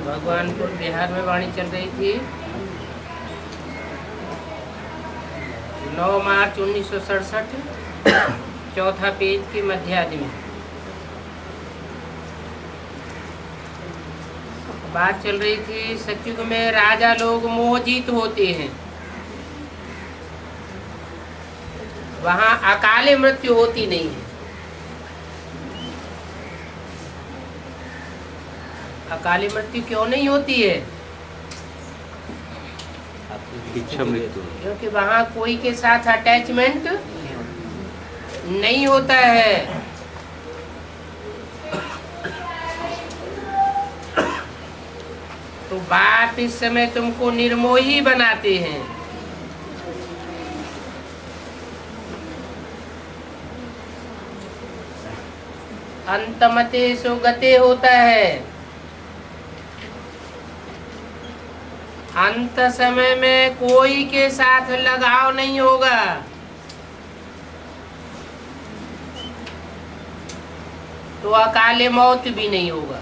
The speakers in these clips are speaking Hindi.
भगवानपुर बिहार में वाणी चल रही थी 9 मार्च 1967, चौथा पेज के मध्यादि में बात चल रही थी। सतयुग में राजा लोग मोहजीत होते हैं, वहां अकाले मृत्यु होती नहीं है। अकाली मृत्यु क्यों नहीं होती है? इच्छा मृत्यु, क्योंकि वहां कोई के साथ अटैचमेंट नहीं होता है। तो बाप इस समय तुमको निर्मोही बनाते हैं। अंतमते सो गते होता है। अंत समय में कोई के साथ लगाव नहीं होगा। तो अकाले मौत भी नहीं होगा।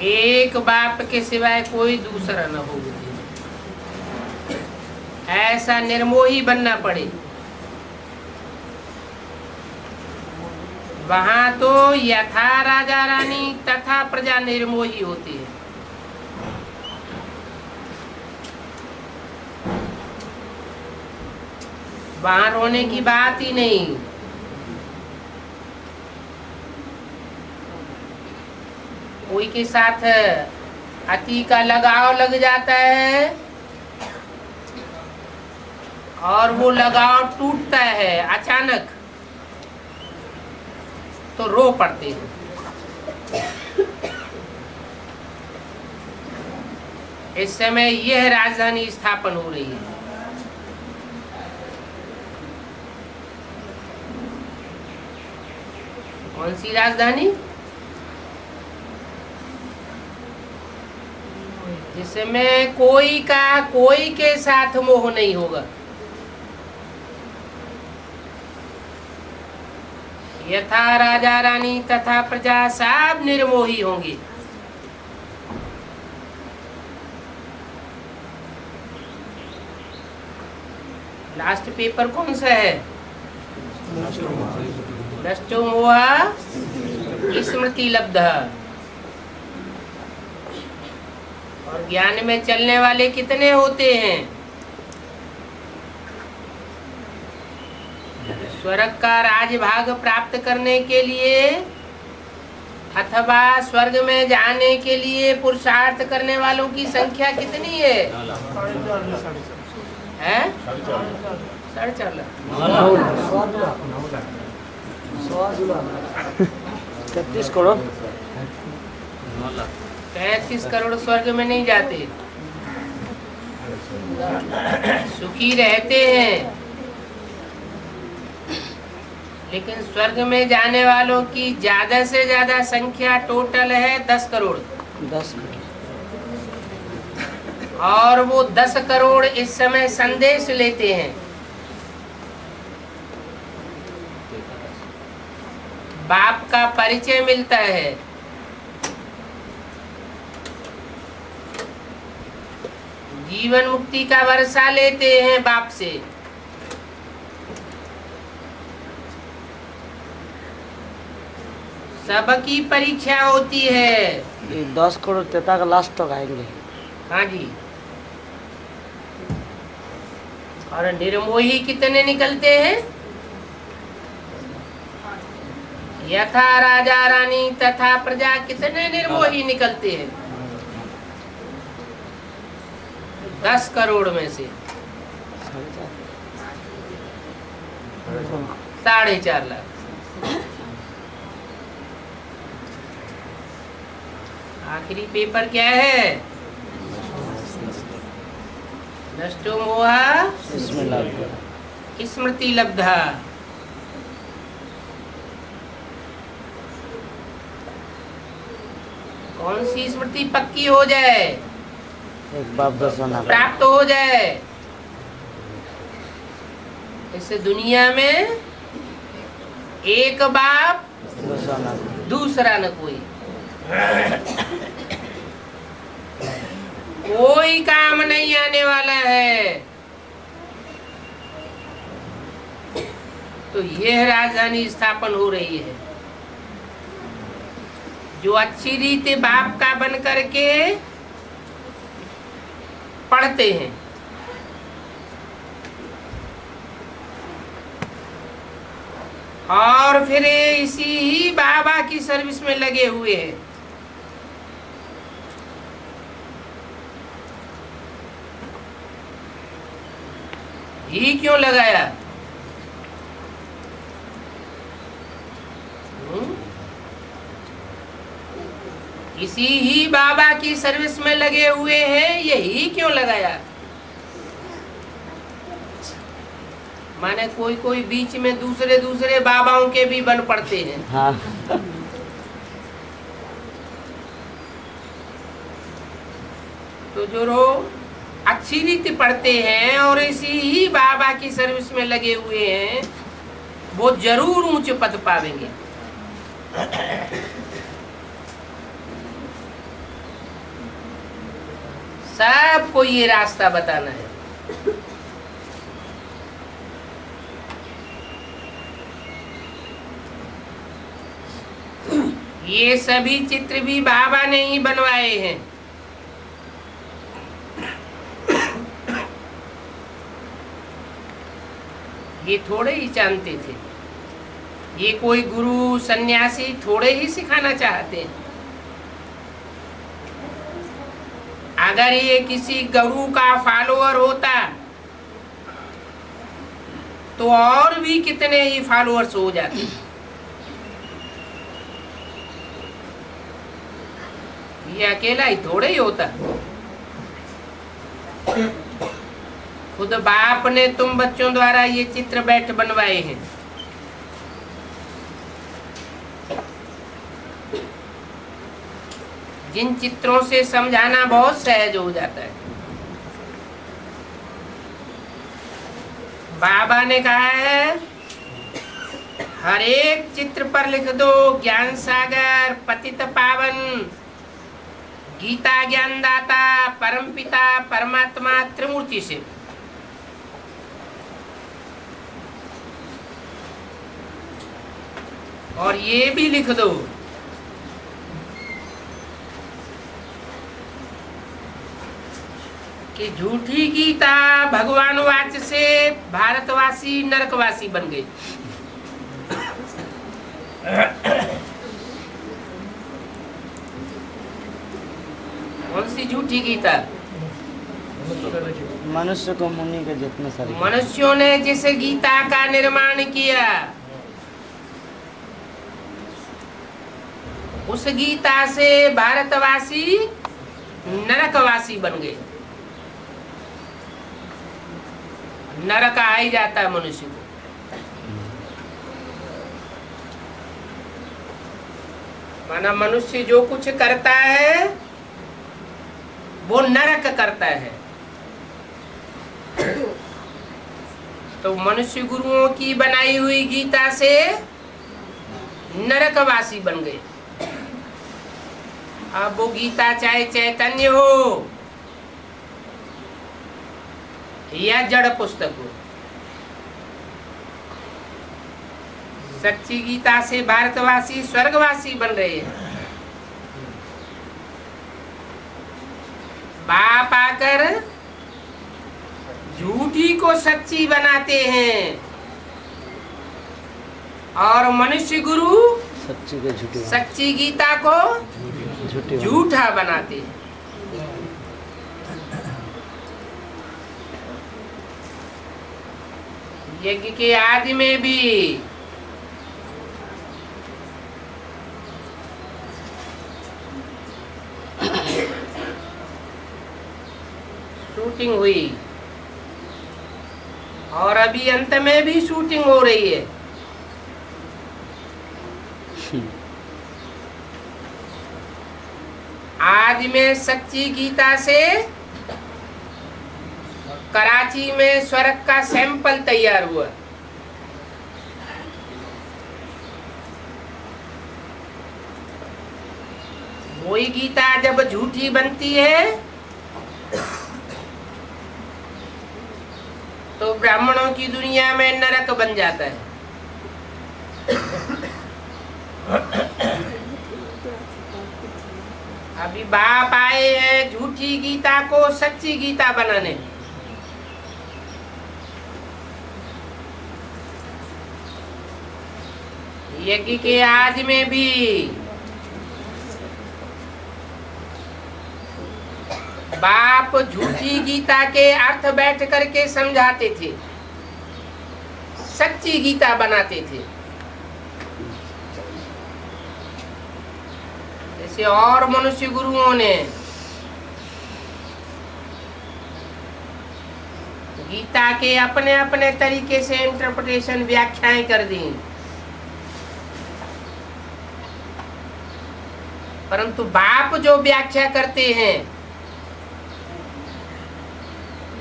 एक बाप के सिवाय कोई दूसरा न हो, ऐसा निर्मोही बनना पड़े। वहां तो यथा राजा रानी तथा प्रजा निर्मोही होती है। वहां रोने की बात ही नहीं। कोई के साथ अति का लगाव लग जाता है और वो लगाव टूटता है अचानक, तो रो पड़ते हैं। इस समय यह राजधानी स्थापन हो रही है। कौन सी राजधानी? जिसमें कोई का कोई के साथ मोह नहीं होगा। यथा राजा रानी तथा प्रजा सब निर्मोही होंगे। लास्ट पेपर कौन सा है? नष्टो मोह स्मृति लब्धः। और ज्ञान में चलने वाले कितने होते हैं? स्वर्ग का राजभाग प्राप्त करने के लिए अथवा स्वर्ग में जाने के लिए पुरुषार्थ करने वालों की संख्या कितनी है? 4.5 लाख। 33 करोड़ 35 करोड़ स्वर्ग में नहीं जाते, सुखी रहते हैं। लेकिन स्वर्ग में जाने वालों की ज्यादा से ज्यादा संख्या टोटल है 10 करोड़। 10 और वो 10 करोड़ इस समय संदेश लेते हैं। बाप का परिचय मिलता है। जीवन मुक्ति का वर्षा लेते हैं बाप से। सबकी परीक्षा होती है। ये 10 करोड़ तेता का लास्ट तक आएंगे। हाँ जी। और निर्मोही कितने निकलते हैं? यथा राजा रानी तथा प्रजा कितने निर्मोही निकलते हैं? 10 करोड़ में से 4.5 लाख। आखिरी पेपर क्या है? नष्टो मोह स्मृति लब्धा। कौन सी स्मृति पक्की हो जाए? एक बाप दर्शन प्राप्त हो जाए। इससे दुनिया में एक बाप दूसरा ना कोई। दूसरा न कोई। कोई काम नहीं आने वाला है। तो यह राजधानी स्थापन हो रही है, जो अच्छी रीति बाप का बन करके पढ़ते हैं। और फिर इसी ही बाबा की सर्विस में लगे हुए हैं। ही क्यों लगाया? इसी ही बाबा की सर्विस में लगे हुए हैं, यही क्यों लगाया? माने कोई कोई बीच में दूसरे दूसरे बाबाओं के भी बन पड़ते हैं। हाँ। तो जो लोग अच्छी रीति पढ़ते हैं और इसी ही बाबा की सर्विस में लगे हुए हैं, वो जरूर ऊंचे पद पावेंगे। सबको ये रास्ता बताना है। ये सभी चित्र भी बाबा ने ही बनवाए हैं। ये थोड़े ही जानते थे, ये कोई गुरु सन्यासी थोड़े ही सिखाना चाहते हैं। अगर ये किसी गुरु का फॉलोअर होता तो और भी कितने ही फॉलोअर्स हो जाते। ये अकेला ही थोड़े ही होता। खुद बाप ने तुम बच्चों द्वारा ये चित्र बैठ बनवाए हैं। जिन चित्रों से समझाना बहुत सहज हो जाता है। बाबा ने कहा है, हर एक चित्र पर लिख दो ज्ञान सागर पतित पावन गीता ज्ञानदाता परमपिता परमात्मा त्रिमूर्ति से। और ये भी लिख दो कि झूठी गीता भगवान वाच से भारतवासी नरकवासी बन गए। कौन सी झूठी गीता? मनुष्य को मुनि के जितने सारे मनुष्यों ने जिस गीता का निर्माण किया, उस गीता से भारतवासी नरकवासी बन गए। नरक आ ही जाता है मनुष्य को। माना मनुष्य जो कुछ करता है वो नरक करता है। तो मनुष्य गुरुओं की बनाई हुई गीता से नरकवासी बन गए। अब वो गीता चाहे चैतन्य हो या जड़ पुस्तक हो, सच्ची गीता से भारतवासी स्वर्गवासी बन रहे हैं। बाप आकर झूठी को सच्ची बनाते हैं और मनुष्य गुरु सच्ची के झूठी सच्ची गीता को झूठा बनाते हैं। यज्ञ के आदि में भी शूटिंग हुई और अभी अंत में भी शूटिंग हो रही है। आज में सच्ची गीता से कराची में स्वर्ग का सैंपल तैयार हुआ। कोई गीता जब झूठी बनती है तो ब्राह्मणों की दुनिया में नरक बन जाता है। अभी बाप आए हैं झूठी गीता को सच्ची गीता बनाने। यज्ञ के आज में भी बाप झूठी गीता के अर्थ बैठ करके समझाते थे, सच्ची गीता बनाते थे। जैसे और मनुष्य गुरुओं ने गीता के अपने अपने तरीके से इंटरप्रिटेशन व्याख्याएं कर दी, परंतु बाप जो व्याख्या करते हैं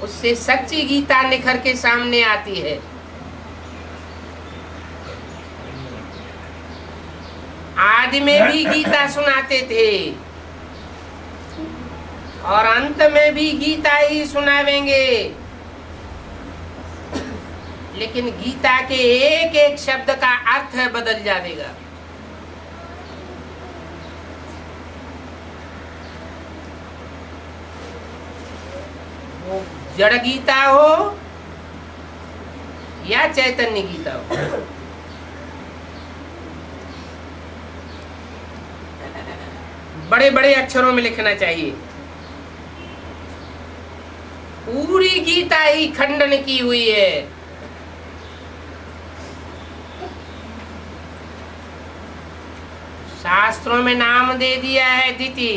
उससे सच्ची गीता निखर के सामने आती है। आदि में भी गीता सुनाते थे और अंत में भी गीता ही सुनावेंगे, लेकिन गीता के एक एक शब्द का अर्थ बदल जाएगा। वो जड़ गीता हो या चैतन्य गीता हो, बड़े बड़े अक्षरों में लिखना चाहिए। पूरी गीता ही खंडन की हुई है। शास्त्रों में नाम दे दिया है दिति।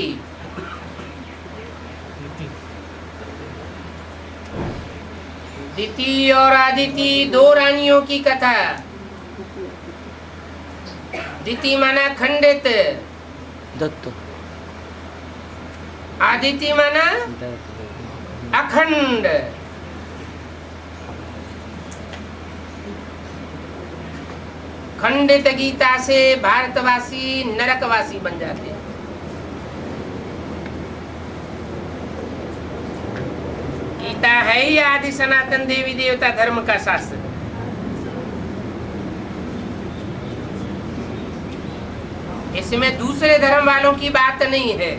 दिति और आदिति दो रानियों की कथा। दिति माना खंडित, दत्त, आदिति माना अखंड। खंडित गीता से भारतवासी नरकवासी बन जाते हैं। गीता है ही आदि सनातन देवी देवता धर्म का शास्त्र। इसमें दूसरे धर्म वालों की बात नहीं है।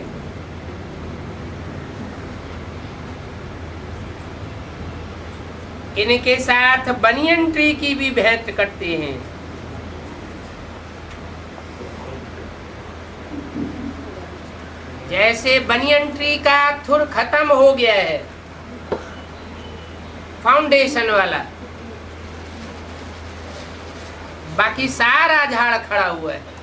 इनके साथ बनियन ट्री की भी भेंट करते हैं। जैसे बनियन ट्री का थुर खत्म हो गया है, फाउंडेशन वाला, बाकी सारा झाड़ खड़ा हुआ है।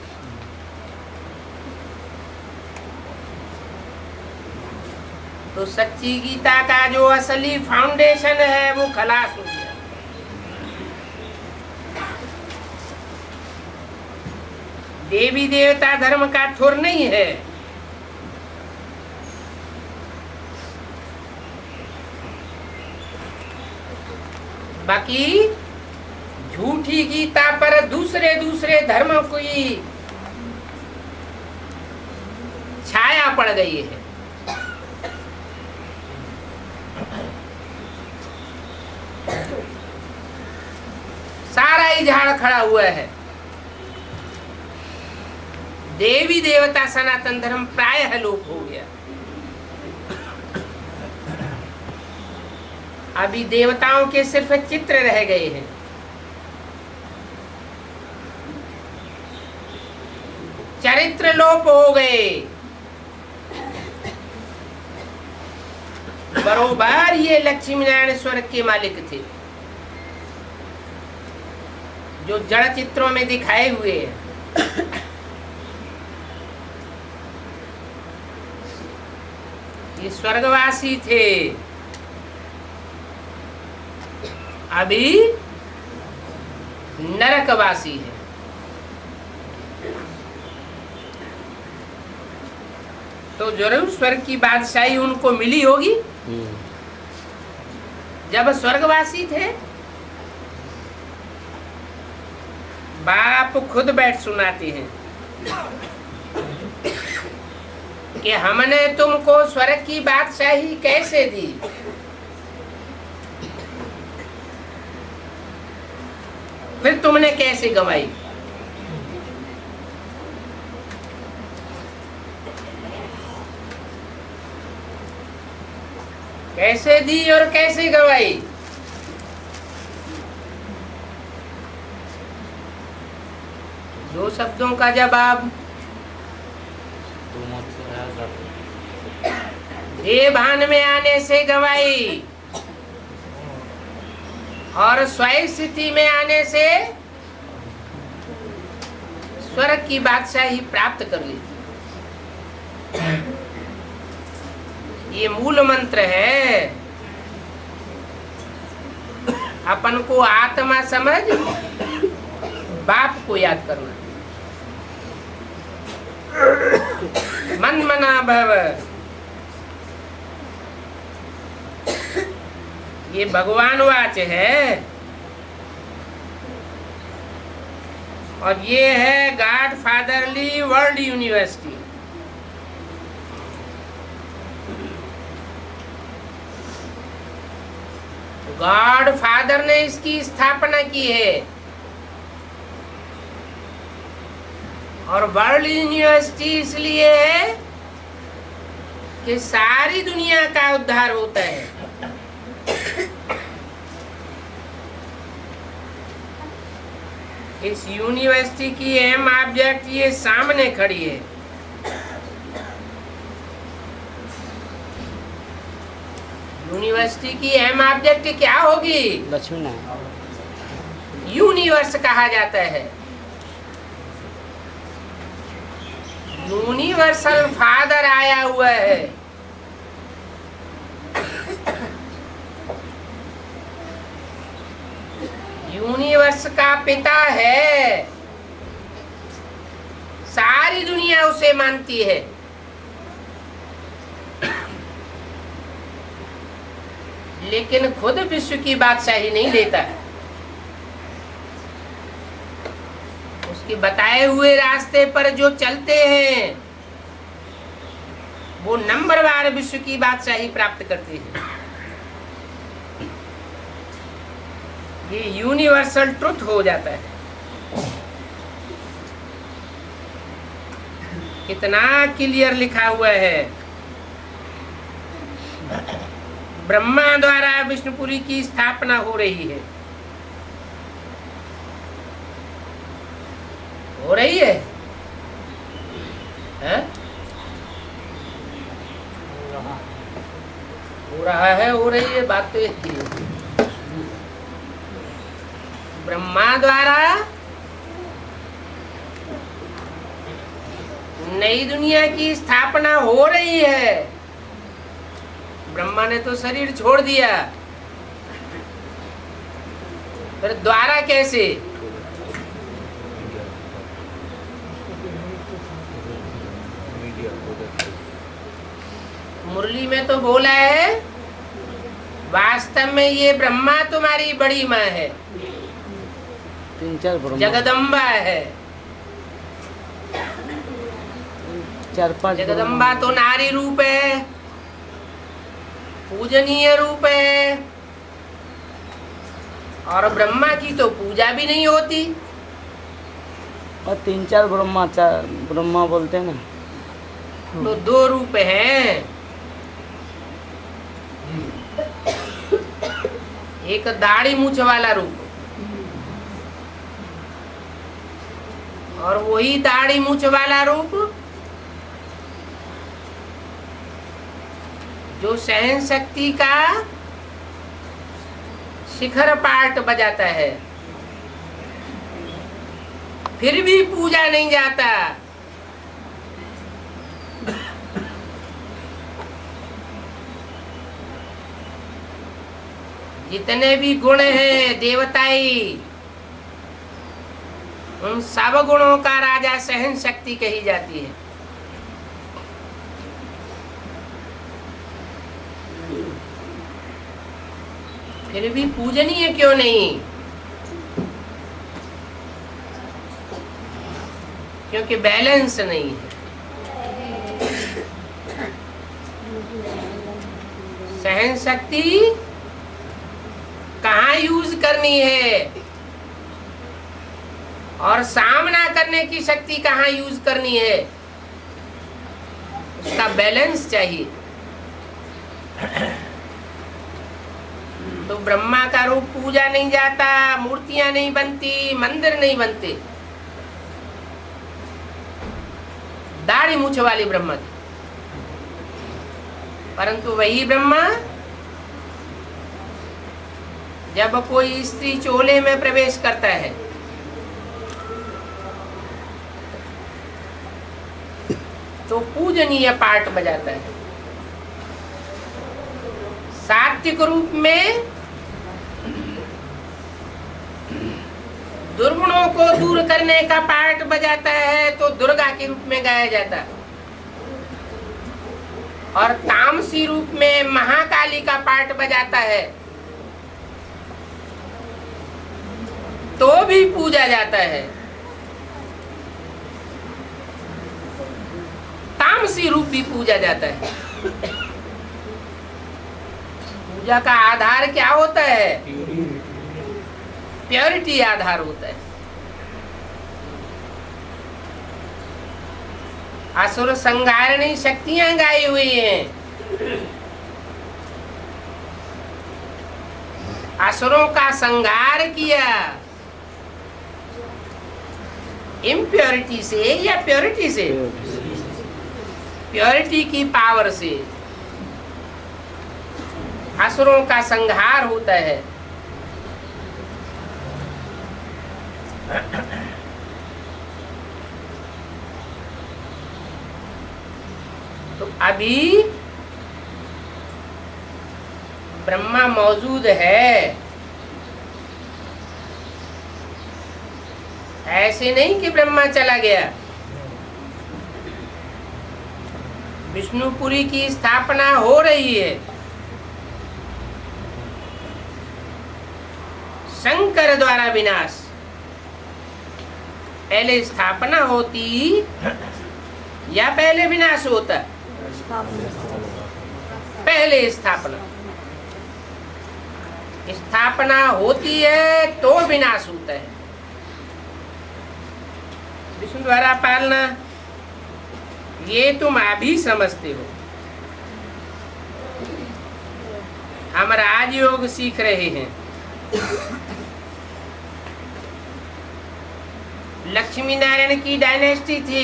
तो सच्ची गीता का जो असली फाउंडेशन है वो खलास हो गया। देवी देवता धर्म का थुर नहीं है। बाकी झूठी गीता पर दूसरे दूसरे धर्मों की छाया पड़ गई है। सारा ही झाड़ खड़ा हुआ है। देवी देवता सनातन धर्म प्रायः लोप हो गया। अभी देवताओं के सिर्फ चित्र रह गए हैं। चरित्र लोप हो गए। बरोबर ये लक्ष्मी नारायण स्वर्ग के मालिक थे, जो जड़ चित्रों में दिखाए हुए हैं। ये स्वर्गवासी थे, अभी नरकवासी है। तो जरूर स्वर्ग की बादशाही उनको मिली होगी। जब स्वर्गवासी थे, बाप खुद बैठ सुनाते हैं। कि हमने तुमको स्वर्ग की बादशाही कैसे दी। फिर तुमने कैसे गंवाई। कैसे दी और कैसे गंवाई। दो शब्दों का जवाब। देह भान में आने से गंवाई और स्वयं स्थिति में आने से स्वर्ग की बादशाही प्राप्त कर ली। ये मूल मंत्र है। अपन को आत्मा समझ बाप को याद करना। मन मना भव, ये भगवान वाच है और ये है God fatherly world university. God father ने इसकी स्थापना की है और वर्ल्ड यूनिवर्सिटी इसलिए है कि सारी दुनिया का उद्धार होता है। इस यूनिवर्सिटी की अहम ऑब्जेक्ट ये सामने खड़ी है। यूनिवर्सिटी की अहम ऑब्जेक्ट क्या होगी? लक्ष्मी नारायण। यूनिवर्स कहा जाता है। यूनिवर्सल फादर आया हुआ है। यूनिवर्स का पिता है। सारी दुनिया उसे मानती है। लेकिन खुद विश्व की बादशाही नहीं लेता है। उसके बताए हुए रास्ते पर जो चलते हैं वो नंबरवार विश्व की बादशाही प्राप्त करते हैं। ये यूनिवर्सल ट्रुथ हो जाता है। कितना क्लियर लिखा हुआ है। ब्रह्मा द्वारा विष्णुपुरी की स्थापना हो रही है। हो रही है, है? हो रहा है, हो रही है, बात तो एक ही है। ब्रह्मा द्वारा नई दुनिया की स्थापना हो रही है। ब्रह्मा ने तो शरीर छोड़ दिया, फिर द्वारा कैसे? मुरली में तो बोला है वास्तव में ये ब्रह्मा तुम्हारी बड़ी माँ है, 3-4 ब्रह्मा, जगदम्बा है। 4-5 जगदम्बा तो नारी रूप है, पूजनीय रूप है, और ब्रह्मा की तो पूजा भी नहीं होती। और 3-4 ब्रह्मा, 4 ब्रह्मा बोलते हैं ना, तो 2 रूप हैं। एक दाढ़ी मूछ वाला रूप, और वही दाढ़ी मूछ वाला रूप जो सहन शक्ति का शिखर पाठ बजाता है, फिर भी पूजा नहीं जाता। जितने भी गुण हैं देवताई, उन सब गुणों का राजा सहन शक्ति कही जाती है। फिर भी पूजनीय क्यों नहीं? क्योंकि बैलेंस नहीं है। सहन शक्ति कहाँ यूज करनी है और सामना करने की शक्ति कहाँ यूज करनी है, उसका बैलेंस चाहिए। तो ब्रह्मा का रूप पूजा नहीं जाता, मूर्तियां नहीं बनती, मंदिर नहीं बनते, दाढ़ी मूछ वाली ब्रह्मा थी। परंतु वही ब्रह्मा जब कोई स्त्री चोले में प्रवेश करता है तो पूजनीय पाठ बजाता है। सात्विक रूप में दुर्गुणों को दूर करने का पाठ बजाता है तो दुर्गा के रूप में गाया जाता है, और तामसी रूप में महाकाली का पाठ बजाता है तो भी पूजा जाता है। तामसी रूप भी पूजा जाता है। पूजा का आधार क्या होता है? प्योरिटी आधार होता है। असुर संहारणी शक्तियां गाई हुई हैं। असुरों का संहार किया इम्प्योरिटी से या प्योरिटी से? प्योरिटी की पावर से असुरों का संहार होता है। तो अभी ब्रह्मा मौजूद है, ऐसे नहीं कि ब्रह्मा चला गया। विष्णुपुरी की स्थापना हो रही है। शंकर द्वारा विनाश, पहले स्थापना होती या पहले विनाश होता? पहले स्थापना। स्थापना होती है तो विनाश होता है। विष्णु द्वारा पालना ये तुम अभी समझते हो। हम राजयोग सीख रहे हैं। लक्ष्मी नारायण की डायनेस्टी थी,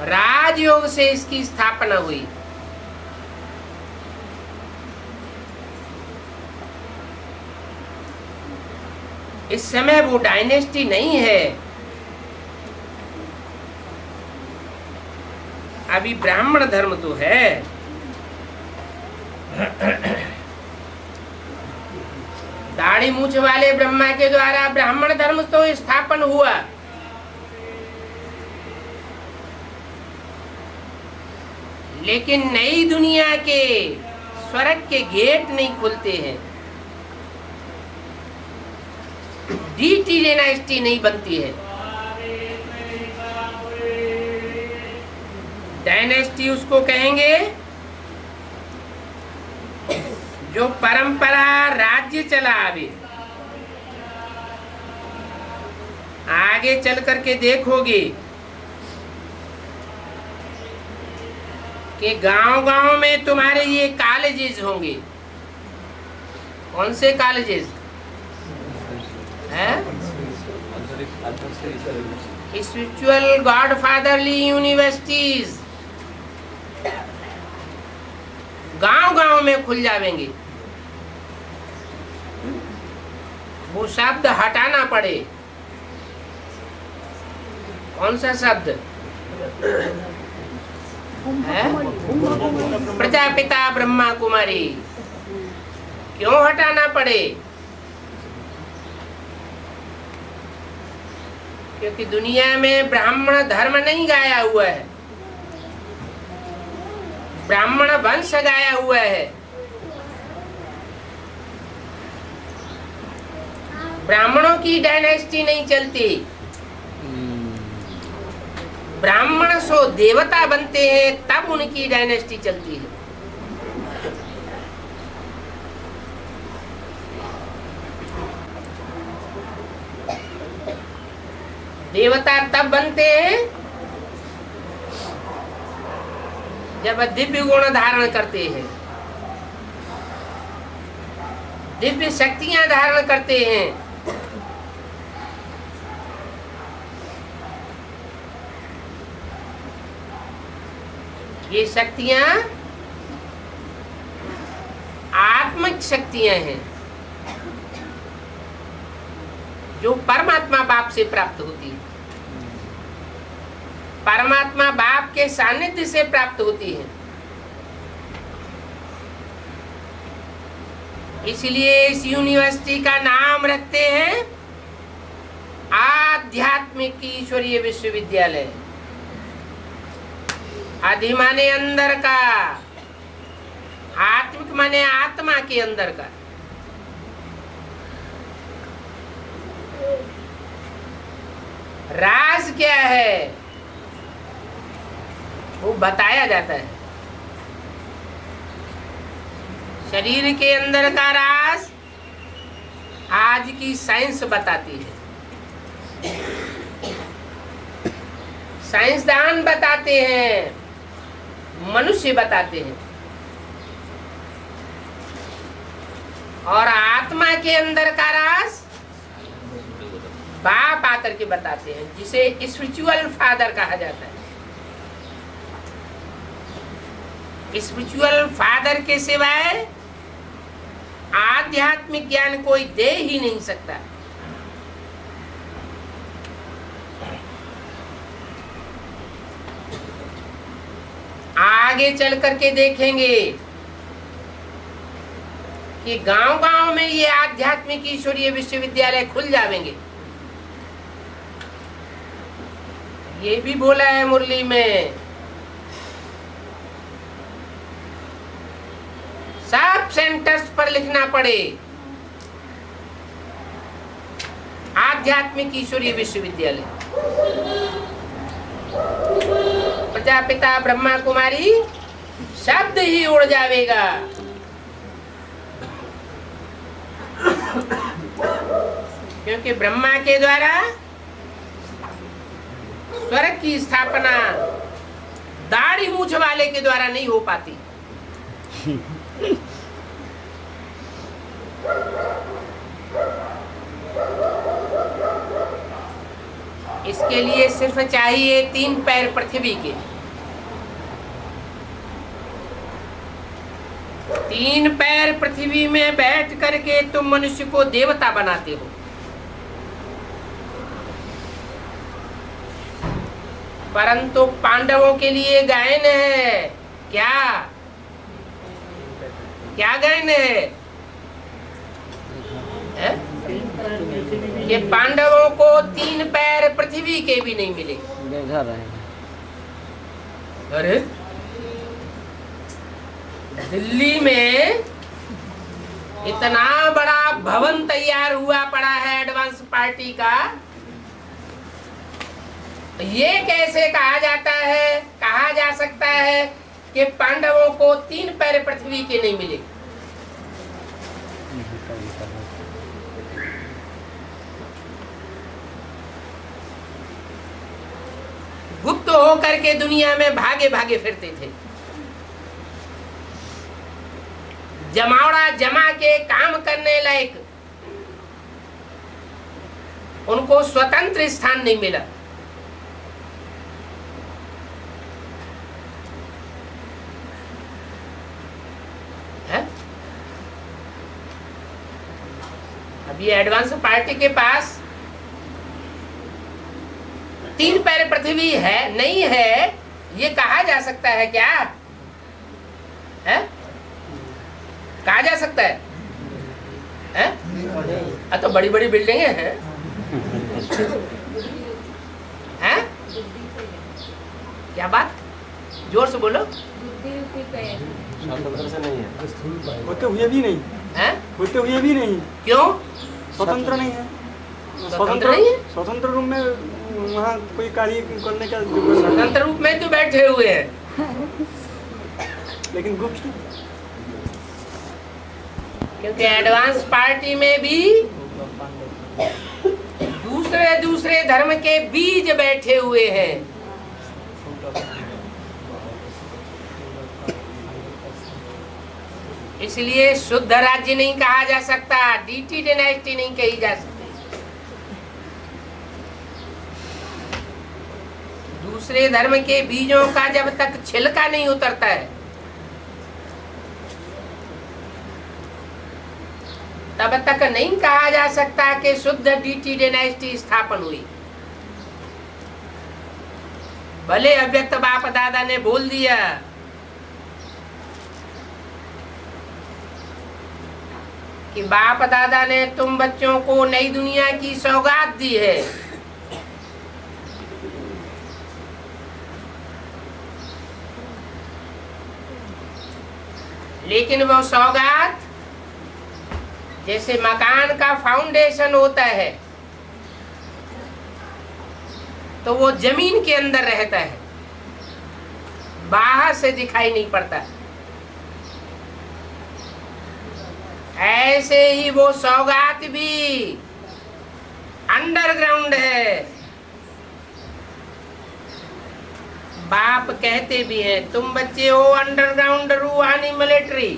राजयोग से इसकी स्थापना हुई। इस समय वो डायनेस्टी नहीं है। अभी ब्राह्मण धर्म तो है। दाढ़ी मूछ वाले ब्रह्मा के द्वारा ब्राह्मण धर्म तो स्थापन हुआ, लेकिन नई दुनिया के स्वर्ग के गेट नहीं खुलते हैं। डीटी डायनेस्टी नहीं बनती है। डायनेस्टी उसको कहेंगे जो परंपरा राज्य चला आवे। आगे चल करके देखोगे कि गांव-गांव में तुम्हारे ये कॉलेजेस होंगे। कौन से कॉलेजेस हैं? स्पिरिचुअल गॉडफादरली यूनिवर्सिटीज गांव-गांव में खुल जाएंगे। वो शब्द हटाना पड़े। कौन सा शब्द है? प्रजापिता ब्रह्मा कुमारी। क्यों हटाना पड़े? क्योंकि दुनिया में ब्राह्मण धर्म नहीं गाया हुआ है, ब्राह्मण वंश गाया हुआ है। ब्राह्मणों की डायनेस्टी नहीं चलती। ब्राह्मण सो देवता बनते हैं, तब उनकी डायनेस्टी चलती है। देवता तब बनते हैं जब दिव्य गुण धारण करते हैं, दिव्य शक्तियां धारण करते हैं। ये शक्तियां आत्मिक शक्तियां हैं जो परमात्मा बाप से प्राप्त होती है, परमात्मा बाप के सानिध्य से प्राप्त होती है। इसलिए इस यूनिवर्सिटी का नाम रखते हैं आध्यात्मिक ईश्वरीय विश्वविद्यालय। आदि माने अंदर का, आत्मिक माने आत्मा के अंदर का। राज क्या है वो बताया जाता है। शरीर के अंदर का राज आज की साइंस बताती है, साइंसदान बताते हैं, मनुष्य बताते हैं। और आत्मा के अंदर का राज बाप आकर के बताते हैं, जिसे स्पिरिचुअल फादर कहा जाता है। स्पिरिचुअल फादर के सिवाय आध्यात्मिक ज्ञान कोई दे ही नहीं सकता। आगे चल करके देखेंगे कि गांव-गांव में ये आध्यात्मिक ईश्वरीय विश्वविद्यालय खुल जाएंगे। ये भी बोला है मुरली में, सब सेंटर्स पर लिखना पड़े आध्यात्मिक ईश्वरीय विश्वविद्यालय। प्रजापिता ब्रह्मा कुमारी शब्द ही उड़ जाएगा। क्योंकि ब्रह्मा के द्वारा स्वर्ग की स्थापना दाढ़ी मूछ वाले के द्वारा नहीं हो पाती। इसके लिए सिर्फ चाहिए 3 पैर पृथ्वी के, 3 पैर पृथ्वी में बैठ करके तुम मनुष्य को देवता बनाते हो। परंतु पांडवों के लिए गायन है क्या? क्या गायन है? कि पांडवों को 3 पैर पृथ्वी के भी नहीं मिले। अरे दिल्ली में इतना बड़ा भवन तैयार हुआ पड़ा है एडवांस पार्टी का, ये कैसे कहा जाता है, कहा जा सकता है कि पांडवों को 3 पैर पृथ्वी के नहीं मिले? गुप्त होकर के दुनिया में भागे भागे फिरते थे, जमावड़ा जमा के काम करने लायक उनको स्वतंत्र स्थान नहीं मिला। है? अब ये एडवांस पार्टी के पास 3 पैर पृथ्वी है नहीं है, ये कहा जा सकता है क्या? है? कहा जा सकता है? तो बड़ी बड़ी बिल्डिंगें हैं। हैं? क्या बात? जोर से बोलो। स्वतंत्र से नहीं है, होते हुए भी नहीं हैं? होते हुए भी नहीं। क्यों स्वतंत्र नहीं है। स्वतंत्र नहीं है? स्वतंत्र रूप में वहाँ कोई कार्य करने का स्वतंत्र रूप में तो बैठे हुए हैं, लेकिन गुप्त क्योंकि एडवांस पार्टी में भी दूसरे दूसरे धर्म के बीज बैठे हुए हैं। इसलिए शुद्ध राज्य नहीं कहा जा सकता, डीटी डायनेस्टी नहीं कही जा सकती। दूसरे धर्म के बीजों का जब तक छिलका नहीं उतरता है तब तक नहीं कहा जा सकता कि शुद्ध डीटी डायनेस्टी स्थापन हुई। भले अव्यक्त बाप दादा ने बोल दिया कि बाप दादा ने तुम बच्चों को नई दुनिया की सौगात दी है, लेकिन वो सौगात जैसे मकान का फाउंडेशन होता है तो वो जमीन के अंदर रहता है, बाहर से दिखाई नहीं पड़ता। ऐसे ही वो सौगात भी अंडरग्राउंड है। बाप कहते भी हैं तुम बच्चे हो अंडरग्राउंड रूहानी military.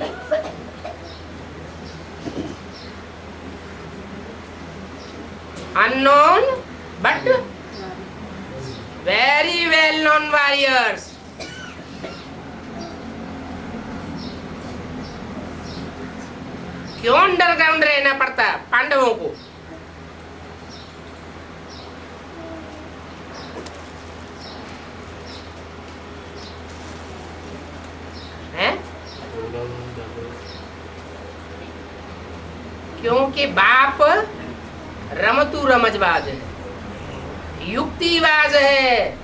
Unknown but very well known warriors. क्यों अंडरग्राउंड रहना पड़ता पांडवों को? हैं? क्योंकि बाप रमतू रमजबाज है, युक्तिबाज है,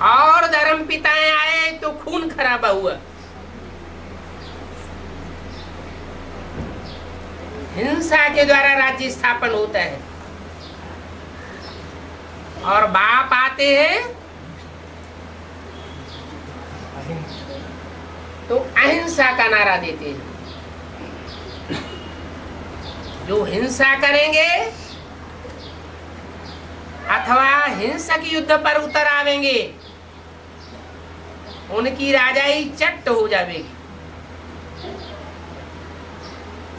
और धर्म पिताएं आए तो खून खराबा हुआ। हिंसा के द्वारा राज्य स्थापन होता है, और बाप आते हैं तो अहिंसा का नारा देते हैं। जो हिंसा करेंगे अथवा हिंसक युद्ध पर उतर आवेंगे उनकी राजाई चट्ट हो जाएगी,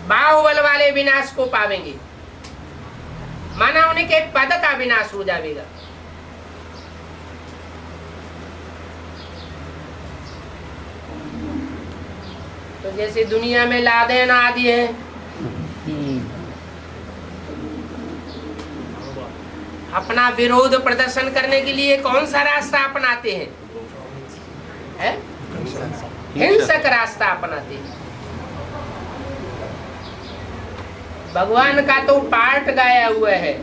बाहुबल वाले विनाश को पावेंगे, माना उनके पद का विनाश हो जाएगा। तो जैसे दुनिया में लादेन आदि है, अपना विरोध प्रदर्शन करने के लिए कौन सा रास्ता अपनाते हैं? हिंसक रास्ता अपनाते हैं। भगवान का तो पाठ गाया हुआ है।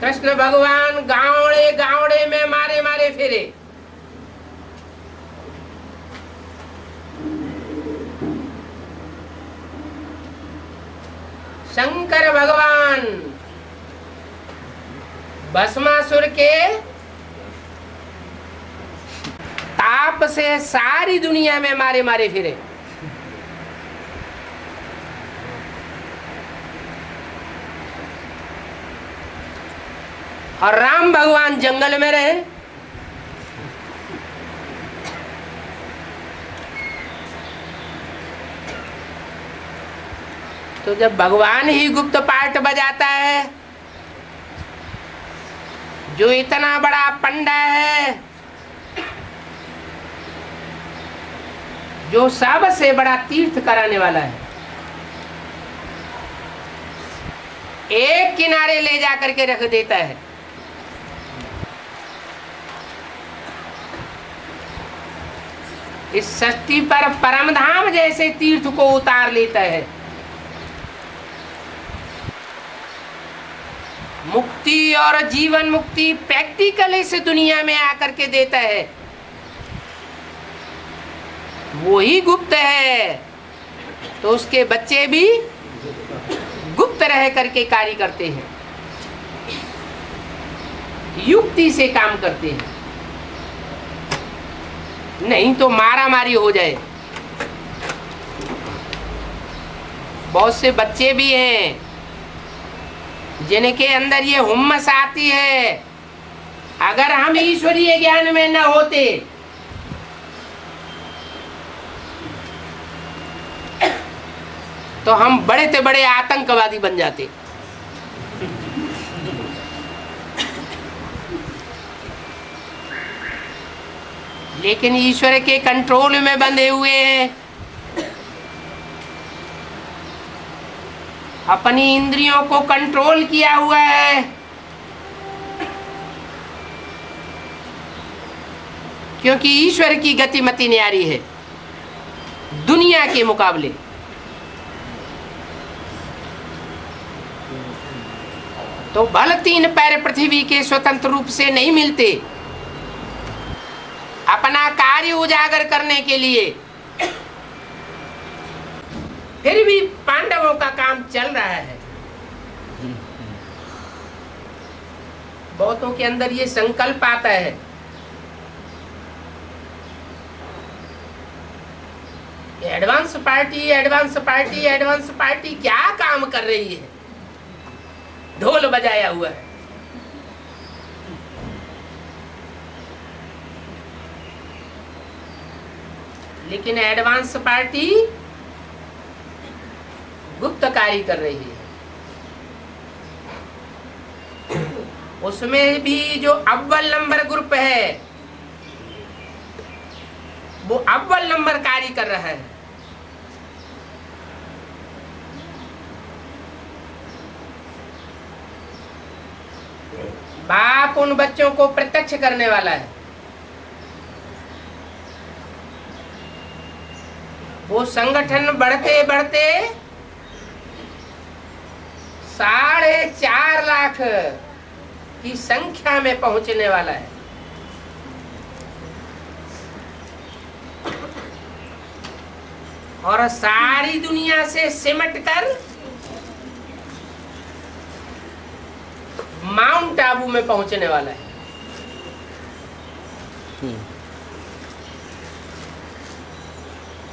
कृष्ण भगवान गावड़े गावड़े में मारे मारे फिरे। शंकर भगवान भस्मासुर के ताप से सारी दुनिया में मारे मारे फिरे। और राम भगवान जंगल में रहे। तो जब भगवान ही गुप्त पाठ बजाता है, जो इतना बड़ा पंडा है, जो सबसे बड़ा तीर्थ कराने वाला है, एक किनारे ले जा करके रख देता है। इस सृष्टि पर परमधाम जैसे तीर्थ को उतार लेता है। मुक्ति और जीवन मुक्ति प्रैक्टिकल इस दुनिया में आकर के देता है। वो ही गुप्त है, तो उसके बच्चे भी गुप्त रह करके कार्य करते हैं। युक्ति से काम करते हैं, नहीं तो मारा मारी हो जाए। बहुत से बच्चे भी हैं जिनके अंदर ये हुम्मस आती है, अगर हम ईश्वरीय ज्ञान में न होते तो हम बड़े से बड़े आतंकवादी बन जाते। लेकिन ईश्वर के कंट्रोल में बंधे हुए हैं, अपनी इंद्रियों को कंट्रोल किया हुआ है, क्योंकि ईश्वर की गतिमति न्यारी है दुनिया के मुकाबले। तो बल 3 पैर पृथ्वी के स्वतंत्र रूप से नहीं मिलते। अपना कार्य उजागर करने के लिए फिर भी पांडवों का काम चल रहा है। बहुतों के अंदर ये संकल्प आता है कि advance party advance party advance party क्या काम कर रही है, ढोल बजाया हुआ है। लेकिन एडवांस पार्टी गुप्त कार्य कर रही है। उसमें भी जो अव्वल नंबर ग्रुप है वो अव्वल नंबर कार्य कर रहा है। बाप उन बच्चों को प्रत्यक्ष करने वाला है। वो संगठन बढ़ते बढ़ते 4.5 लाख की संख्या में पहुंचने वाला है। और सारी दुनिया से सिमट कर माउंट आबू में पहुंचने वाला है।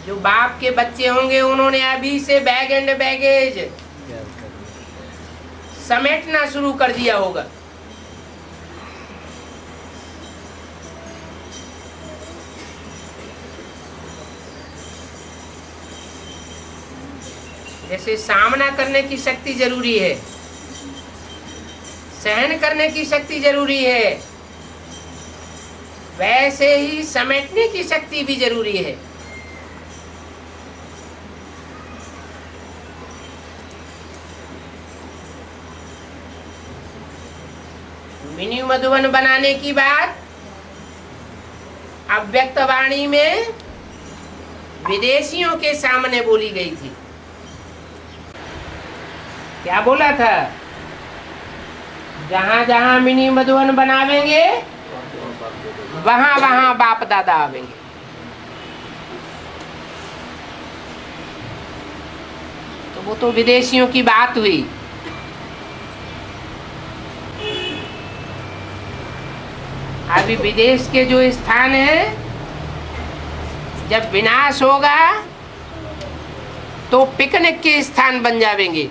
जो बाप के बच्चे होंगे उन्होंने अभी से बैग एंड बैगेज समेटना शुरू कर दिया होगा। जैसे सामना करने की शक्ति जरूरी है, सहन करने की शक्ति जरूरी है, वैसे ही समेटने की शक्ति भी जरूरी है। मिनी मधुबन बनाने की बात अव्यक्त वाणी में विदेशियों के सामने बोली गई थी। क्या बोला था? जहां जहां मिनी मधुबन बनावेंगे वहां वहां बाप दादा आवेंगे। तो वो तो विदेशियों की बात हुई। अभी विदेश के जो स्थान है, जब विनाश होगा तो पिकनिक के स्थान बन जाएंगे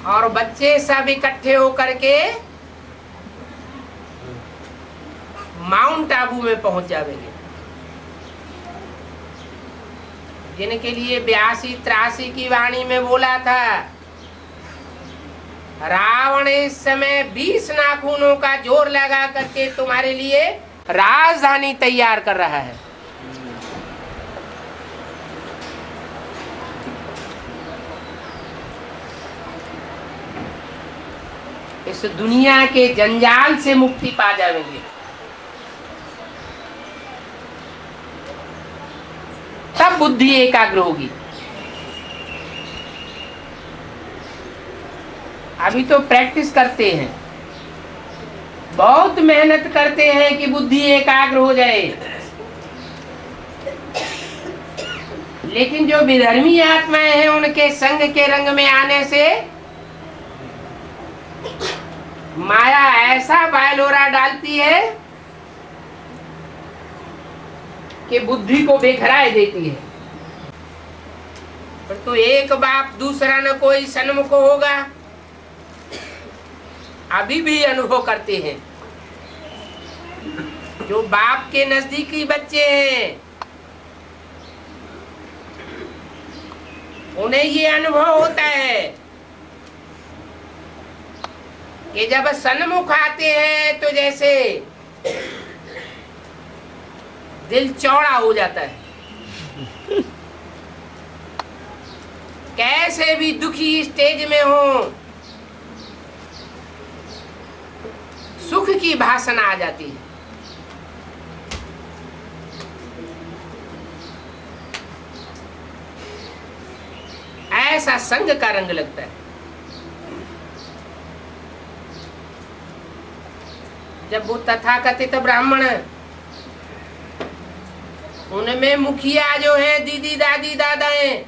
और बच्चे सब इकट्ठे होकर के माउंट आबू में पहुंच जाएंगे, जिनके लिए 82-83 की वाणी में बोला था, रावण इस समय 20 नाखूनों का जोर लगा करके तुम्हारे लिए राजधानी तैयार कर रहा है। इस दुनिया के जंजाल से मुक्ति पा जाएंगे। तब बुद्धि एकाग्र होगी। अभी तो प्रैक्टिस करते हैं, बहुत मेहनत करते हैं कि बुद्धि एकाग्र हो जाए, लेकिन जो विधर्मी आत्माएं हैं उनके संग के रंग में आने से माया ऐसा बायलोरा डालती है कि बुद्धि को बेखराए देती है। पर तो एक बाप दूसरा न कोई सन्मुख होगा, अभी भी अनुभव करते हैं। जो बाप के नजदीकी बच्चे हैं उन्हें ये अनुभव होता है कि जब सन्मुख आते हैं तो जैसे दिल चौड़ा हो जाता है। कैसे भी दुखी स्टेज में हो, सुख की भाषणा आ जाती है। ऐसा संग का रंग लगता है। जब वो तथाकथित ब्राह्मण, उनमें मुखिया जो है दीदी दादी दादाएं,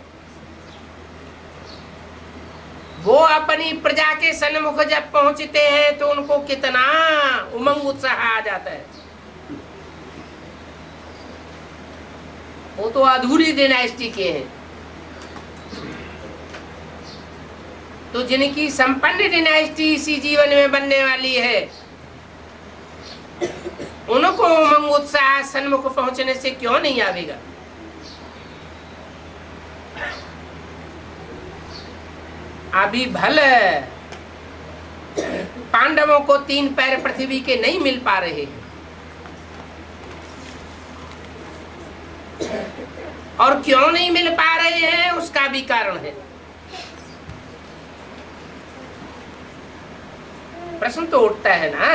वो अपनी प्रजा के सन्मुख जब पहुंचते हैं तो उनको कितना उमंग उत्साह आ जाता है। वो तो अधूरी डिनाइस्टी के हैं। तो जिनकी संपन्न डिनाइस्टी इसी जीवन में बनने वाली है, उनको उमंग उत्साह सन्मुख पहुंचने से क्यों नहीं आवेगा। अभी भले पांडवों को 3 पैर पृथ्वी के नहीं मिल पा रहे हैं, और क्यों नहीं मिल पा रहे हैं उसका भी कारण है। प्रश्न तो उठता है ना,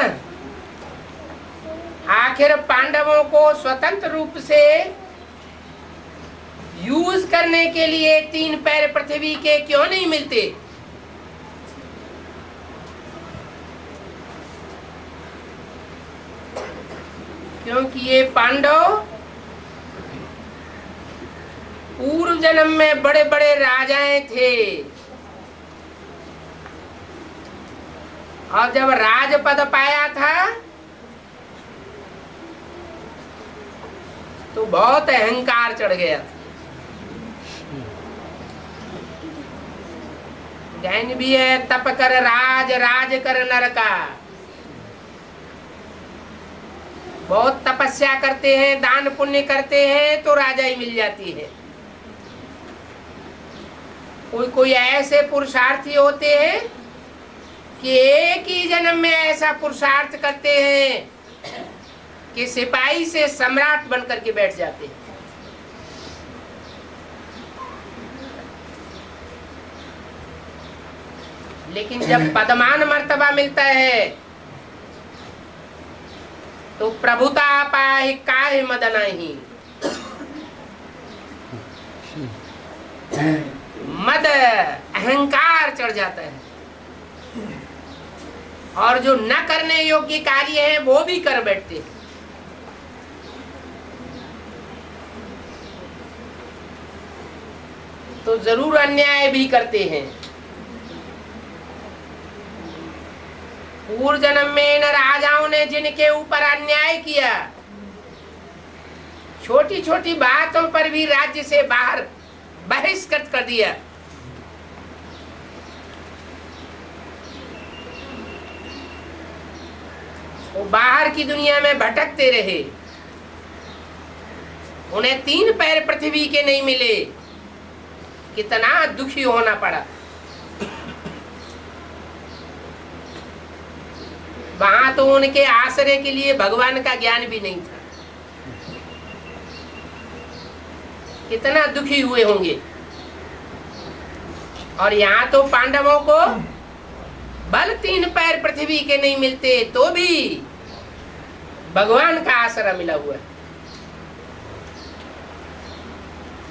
आखिर पांडवों को स्वतंत्र रूप से यूज करने के लिए 3 पैर पृथ्वी के क्यों नहीं मिलते। क्योंकि ये पांडव पूर्व जन्म में बड़े बड़े राजाएं थे, और जब राजपद पाया था तो बहुत अहंकार चढ़ गया था। जैन भी है, तप कर राज, राज कर नर का। बहुत तपस्या करते हैं, दान पुण्य करते हैं तो राजा ही मिल जाती है। कोई कोई ऐसे पुरुषार्थी होते हैं कि एक ही जन्म में ऐसा पुरुषार्थ करते हैं कि सिपाही से सम्राट बनकर के बैठ जाते हैं। लेकिन जब पदमान मर्तबा मिलता है तो प्रभुता पाहि काहे मद नहीं। मद अहंकार चढ़ जाता है, और जो न करने योग्य कार्य है वो भी कर बैठते हैं। तो जरूर अन्याय भी करते हैं। पूर्व जन्म में न राजाओं ने जिनके ऊपर अन्याय किया, छोटी छोटी बातों पर भी राज्य से बाहर बहिष्कृत कर दिया, वो बाहर की दुनिया में भटकते रहे। उन्हें 3 पैर पृथ्वी के नहीं मिले, कितना दुखी होना पड़ा। वहां तो उनके आश्रय के लिए भगवान का ज्ञान भी नहीं था। कितना दुखी हुए होंगे। और यहाँ तो पांडवों को बल 3 पैर पृथ्वी के नहीं मिलते तो भी भगवान का आश्रय मिला हुआ है।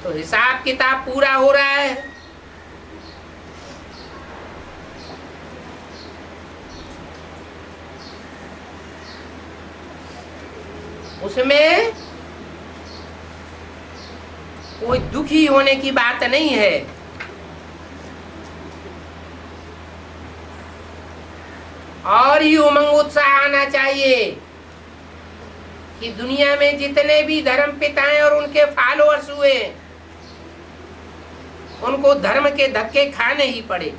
तो हिसाब किताब पूरा हो रहा है। उसमें कोई दुखी होने की बात नहीं है। और ही उमंग उत्साह आना चाहिए कि दुनिया में जितने भी धर्म पिताएं और उनके फॉलोअर्स हुए उनको धर्म के धक्के खाने ही पड़े।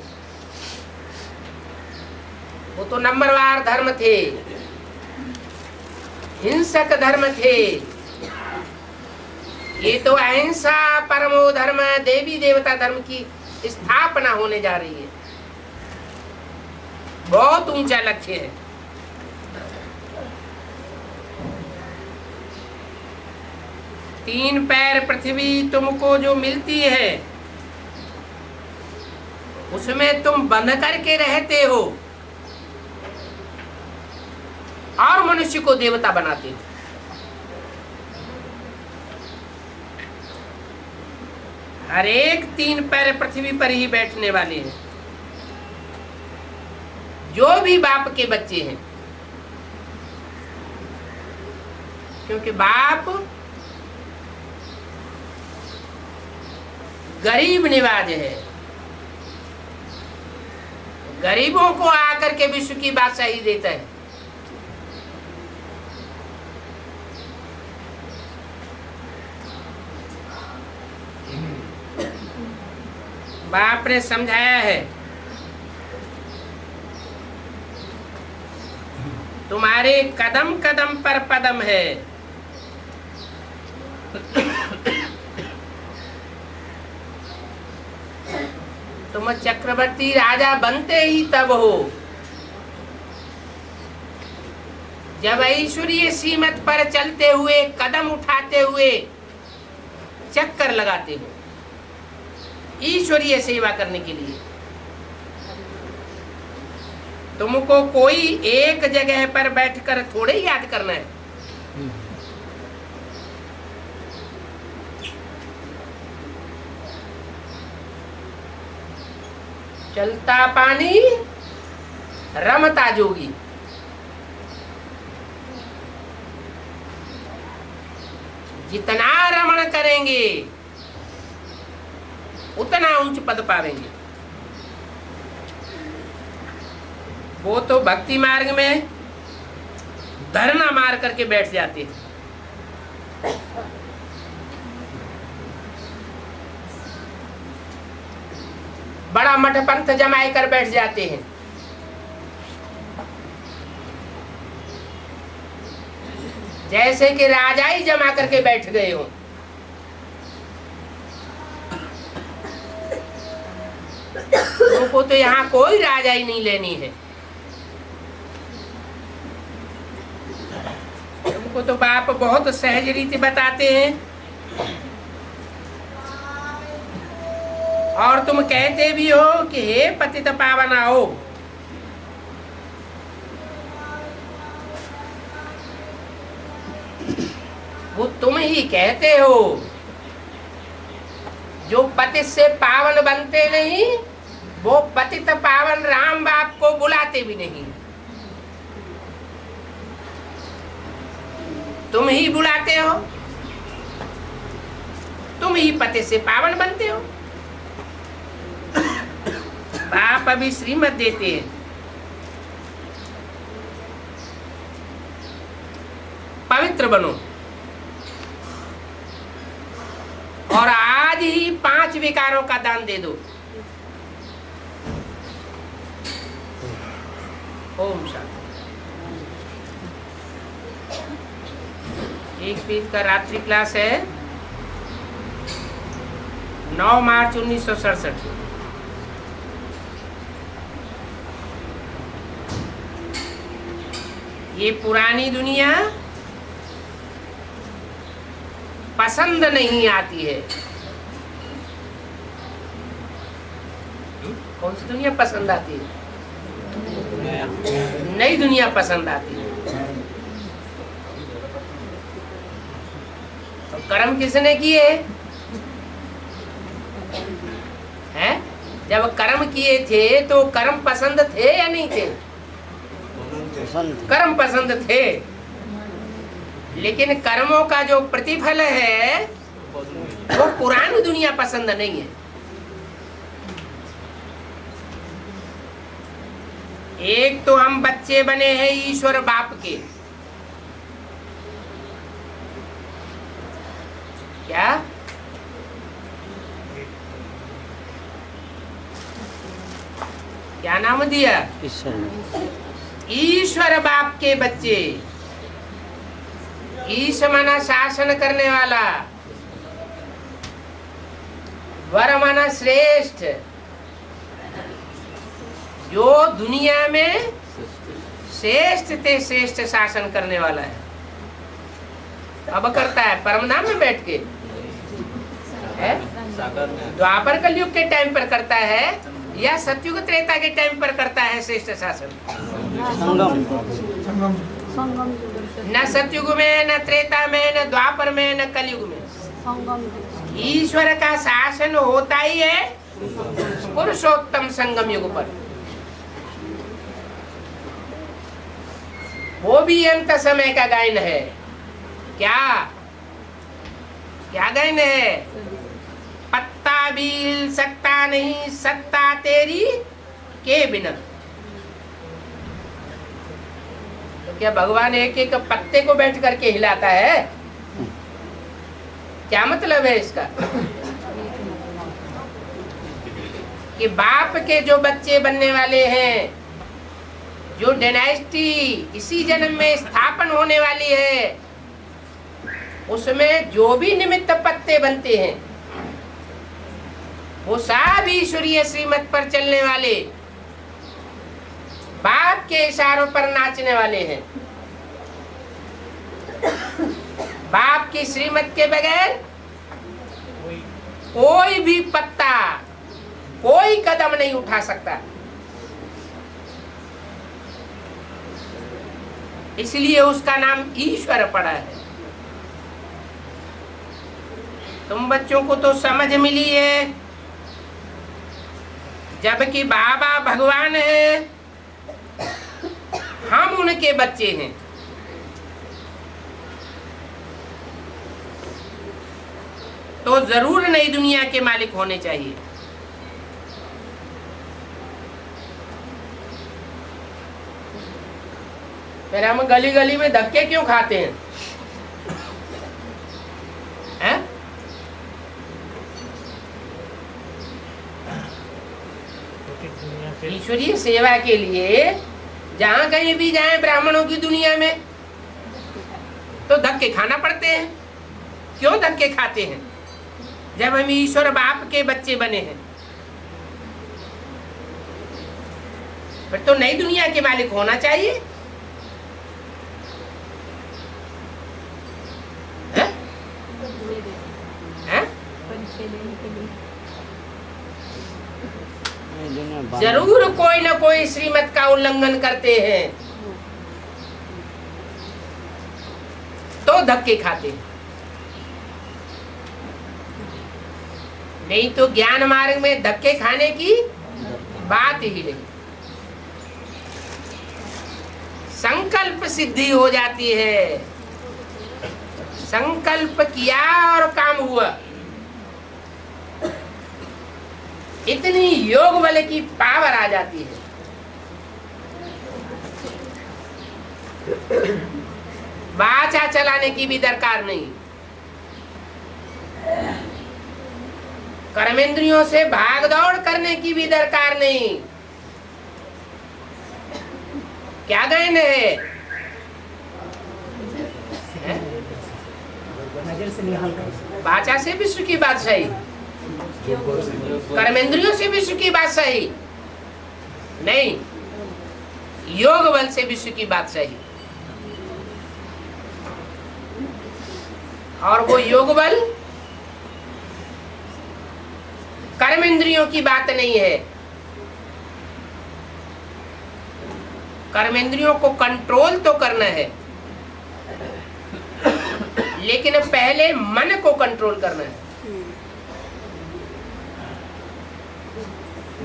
वो तो नंबरवार धर्म थे, हिंसक धर्म थे। ये तो अहिंसा परमो धर्म देवी देवता धर्म की स्थापना होने जा रही है। बहुत ऊंचा लक्ष्य है। तीन पैर पृथ्वी तुमको जो मिलती है उसमें तुम बंध करके रहते हो और मनुष्य को देवता बनाते हो। हर एक तीन पैर पृथ्वी पर ही बैठने वाले हैं। जो भी बाप के बच्चे हैं, क्योंकि बाप गरीब निवाज है। गरीबों को आकर के विश्व की बादशाही देता है। बाप ने समझाया है, तुम्हारे कदम कदम पर पदम है। तुम चक्रवर्ती राजा बनते ही तब हो जब ऐश्वर्य सीमत पर चलते हुए, कदम उठाते हुए चक्कर लगाते हो ईश्वरीय सेवा करने के लिए। तुमको कोई एक जगह पर बैठकर थोड़े याद करना है। चलता पानी रमता जोगी। जितना रमण करेंगे उतना उच्च पद पावेंगे। वो तो भक्ति मार्ग में धरना मार करके बैठ जाते हैं। बड़ा मठ पंथ जमाए कर बैठ जाते हैं। जैसे कि राजा ही जमा करके बैठ गए हो। तुमको तो यहाँ कोई राजा ही नहीं लेनी है। तुमको तो बाप बहुत सहज रीति बताते हैं और तुम कहते भी हो कि हे पतित पावन आओ। वो तुम ही कहते हो। जो पतित से पावन बनते नहीं वो पतित पावन राम बाप को बुलाते भी नहीं। तुम ही बुलाते हो, तुम ही पतित से पावन बनते हो। बाप अभी श्रीमत देते हैं। पवित्र बनो और आज ही 5 विकारों का दान दे दो। ओम शांति। 1 पीस का रात्रि क्लास है 9 मार्च 1967। ये पुरानी दुनिया पसंद नहीं आती है। कौन सी दुनिया पसंद आती है? नई दुनिया पसंद आती है। तो कर्म किसने किए हैं? जब कर्म किए थे तो कर्म पसंद थे या नहीं थे? कर्म पसंद थे, लेकिन कर्मों का जो प्रतिफल है वो पुरानी दुनिया पसंद नहीं है। एक तो हम बच्चे बने हैं ईश्वर बाप के। क्या? क्या नाम दिया? ईश्वर बाप के बच्चे। ईश माना शासन करने वाला, वर माना श्रेष्ठ, जो दुनिया में श्रेष्ठ ते श्रेष्ठ शासन करने वाला है। अब करता है परमधाम में बैठ के, है द्वापर कलयुग के टाइम पर करता है या सतयुग त्रेता के टाइम पर करता है श्रेष्ठ शासन? न सतयुग में, न त्रेता में, न द्वापर में, न कलयुग में। ईश्वर का शासन होता ही है पुरुषोत्तम संगम युग पर। वो भी अंत समय का गायन है। क्या क्या गायन है? पत्ता भी हिल सकता नहीं सत्ता तेरी के बिना। तो क्या भगवान एक एक पत्ते को बैठ करके हिलाता है? क्या मतलब है इसका? कि बाप के जो बच्चे बनने वाले हैं, जो डायनेस्टी इसी जन्म में स्थापन होने वाली है, उसमें जो भी निमित्त पत्ते बनते हैं वो सब ईश्वरीय श्रीमत पर चलने वाले, बाप के इशारों पर नाचने वाले हैं। बाप की श्रीमत के बगैर कोई भी पत्ता, कोई कदम नहीं उठा सकता। इसलिए उसका नाम ईश्वर पड़ा है। तुम बच्चों को तो समझ मिली है, जबकि बाबा भगवान है, हम उनके बच्चे हैं। तो जरूर नई दुनिया के मालिक होने चाहिए। फिर हम गली गली में धक्के क्यों खाते हैं? ईश्वरीय सेवा के लिए जहां कहीं भी जाए ब्राह्मणों की दुनिया में, तो धक्के खाना पड़ते हैं। क्यों धक्के खाते हैं? जब हम ईश्वर बाप के बच्चे बने हैं, फिर तो नई दुनिया के मालिक होना चाहिए। जरूर कोई ना कोई श्रीमत का उल्लंघन करते हैं, तो धक्के खाते हैं। नहीं तो ज्ञान मार्ग में धक्के खाने की बात ही नहीं। संकल्प सिद्धि हो जाती है। संकल्प किया और काम हुआ। इतनी योग बल की पावर आ जाती है। वाचा चलाने की भी दरकार नहीं। कर्मेंद्रियों से भाग दौड़ करने की भी दरकार नहीं। क्या गायन है? वाचा से विश्व की बात सही, कर्मेंद्रियों से विश्व की बात सही नहीं, योग बल से विश्व की बात सही। और वो योग बल कर्मेंद्रियों की बात नहीं है। कर्मेंद्रियों को कंट्रोल तो करना है, लेकिन पहले मन को कंट्रोल करना है।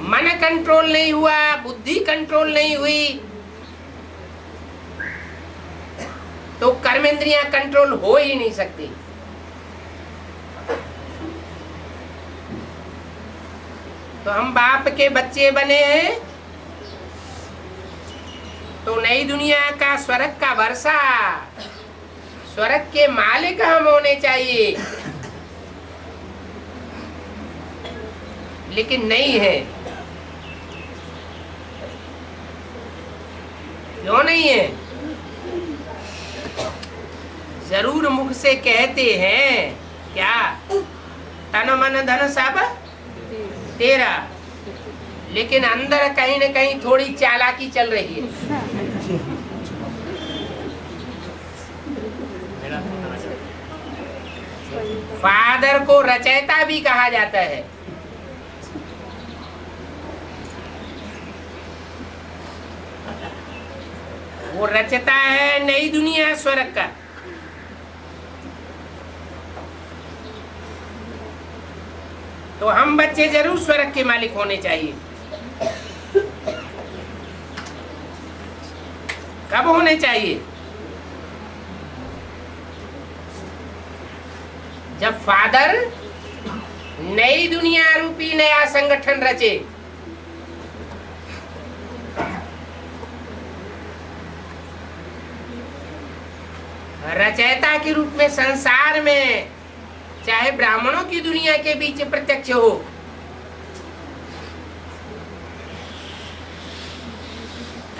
मन कंट्रोल नहीं हुआ, बुद्धि कंट्रोल नहीं हुई, तो कर्मेंद्रियां कंट्रोल हो ही नहीं सकती। तो हम बाप के बच्चे बने हैं, तो नई दुनिया का स्वर्ग का वर्षा, स्वर्ग के मालिक हम होने चाहिए, लेकिन नहीं है। क्यों नहीं है? जरूर मुख से कहते हैं क्या, तन मन धन सब तेरा, लेकिन अंदर कहीं न कहीं थोड़ी चालाकी चल रही है। फादर को रचयिता भी कहा जाता है। वो रचता है नई दुनिया स्वर्ग का। तो हम बच्चे जरूर स्वर्ग के मालिक होने चाहिए। कब होने चाहिए? जब फादर नई दुनिया रूपी नया संगठन रचे। रचयिता के रूप में संसार में, चाहे ब्राह्मणों की दुनिया के बीच प्रत्यक्ष हो,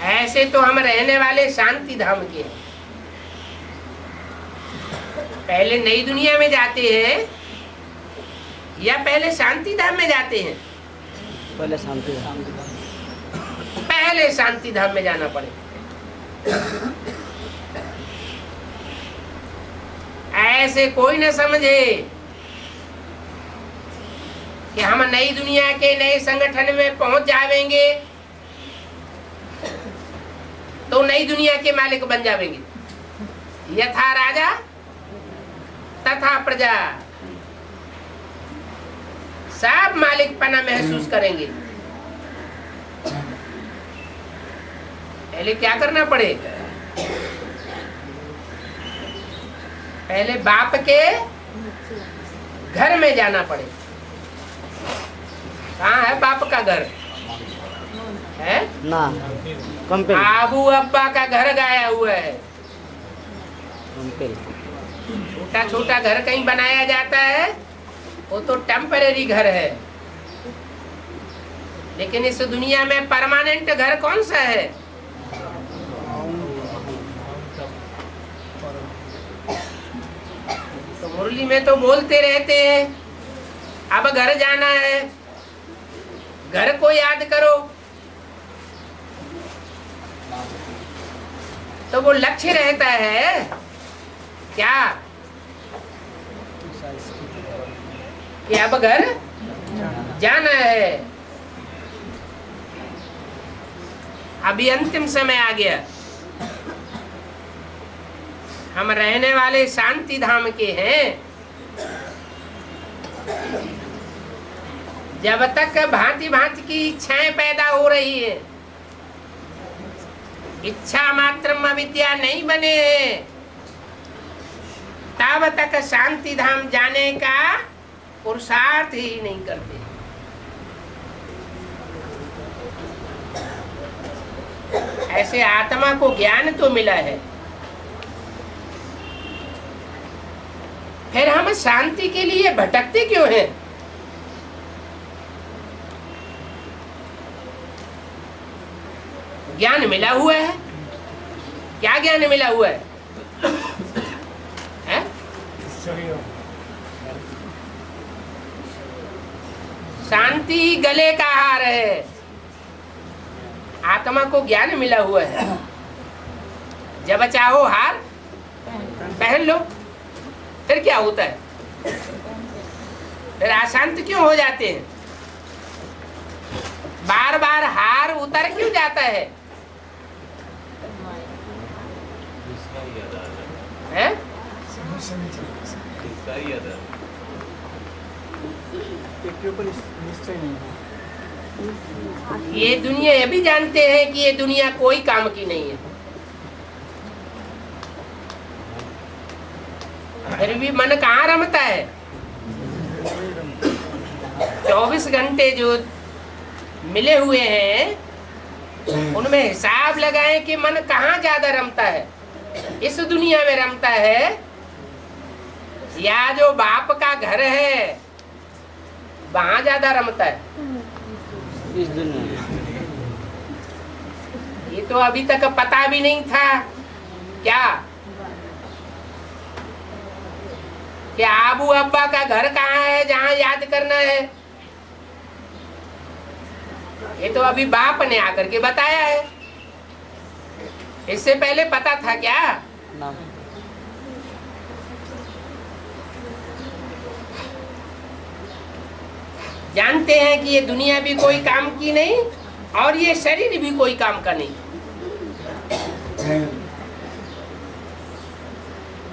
ऐसे तो हम रहने वाले शांति धाम के हैं। पहले नई दुनिया में जाते हैं या पहले शांति धाम में जाते हैं? पहले शांति धाम। पहले शांति धाम में जाना पड़े। ऐसे कोई न समझे कि हम नई दुनिया के नए संगठन में पहुंच जाएंगे तो नई दुनिया के मालिक बन जाएंगे। यथा राजा तथा प्रजा, सब मालिकपना महसूस करेंगे। पहले क्या करना पड़े? पहले बाप के घर में जाना पड़े। कहाँ है बाप का घर? है ना कंपेल। आबू अब्बा का घर गाया हुआ है। कंपेल। छोटा छोटा घर कहीं बनाया जाता है, वो तो टेम्परेरी घर है। लेकिन इस दुनिया में परमानेंट घर कौन सा है? तो मुरली में तो बोलते रहते हैं अब घर जाना है, घर को याद करो। तो वो लक्ष्य रहता है क्या कि अब घर जाना है। अभी अंतिम समय आ गया। हम रहने वाले शांति धाम के हैं। जब तक भांति भांति की इच्छाएं पैदा हो रही है, इच्छा मात्र विद्या नहीं बने हैं, तब तक शांति धाम जाने का पुरुषार्थ ही नहीं करते। ऐसे आत्मा को ज्ञान तो मिला है, फिर हम शांति के लिए भटकते क्यों हैं? ज्ञान मिला हुआ है। क्या ज्ञान मिला हुआ है? शांति गले का हार है। आत्मा को ज्ञान मिला हुआ है। जब चाहो हार पहन लो, फिर क्या होता है? फिर अशांत क्यों हो जाते हैं? बार बार हार उतर क्यों जाता है? हैं? ये दुनिया ये भी जानते हैं कि ये दुनिया कोई काम की नहीं है, फिर भी मन कहाँ रमता है? 24 घंटे जो मिले हुए हैं उनमें हिसाब लगाएं कि मन कहाँ ज्यादा रमता है, इस दुनिया में रमता है या जो बाप का घर है वहां ज्यादा रमता है। इस दुनिया में ये तो अभी तक पता भी नहीं था क्या कि आबू अब्बा का घर कहाँ है जहाँ याद करना है। ये तो अभी बाप ने आकर के बताया है, इससे पहले पता था क्या? ना। जानते हैं कि ये दुनिया भी कोई काम की नहीं और ये शरीर भी कोई काम का नहीं।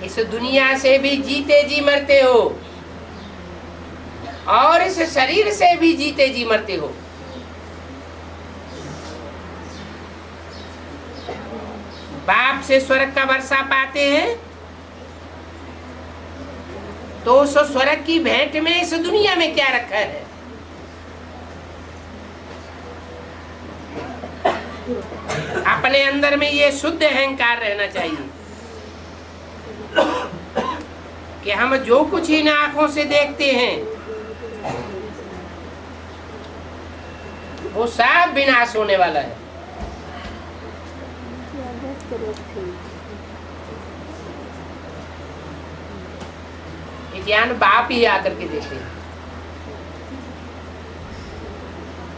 इस दुनिया से भी जीते जी मरते हो और इस शरीर से भी जीते जी मरते हो। बाप से स्वर्ग का वर्षा पाते हैं तो उस स्वर्ग की भेंट में इस दुनिया में क्या रखा है? अपने अंदर में ये शुद्ध अहंकार रहना चाहिए कि हम जो कुछ इन आंखों से देखते हैं वो सब विनाश होने वाला है। ये ज्ञान बाप ही आकर के देते हैं।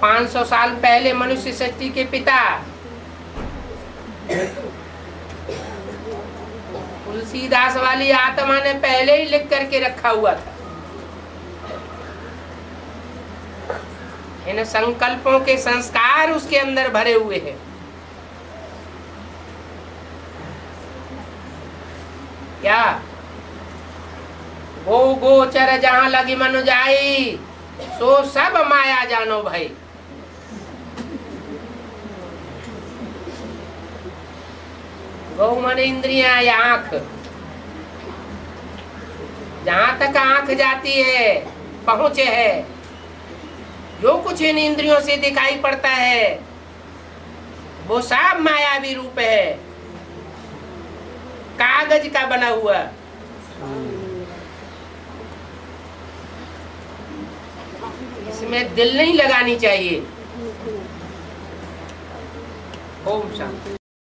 500 साल पहले मनुष्य सृष्टि के पिता तुलसीदास वाली आत्मा ने पहले ही लिख करके रखा हुआ था। इन संकल्पों के संस्कार उसके अंदर भरे हुए हैं। क्या गो गोचर जहां लगी मन जाई सो सब माया जानो भाई। गौ मन इंद्रियां या आंख, जहां तक आंख जाती है पहुंचे है, जो कुछ इन इंद्रियों से दिखाई पड़ता है वो सब मायावी रूप है, कागज का बना हुआ। इसमें दिल नहीं लगानी चाहिए। ओम शांति।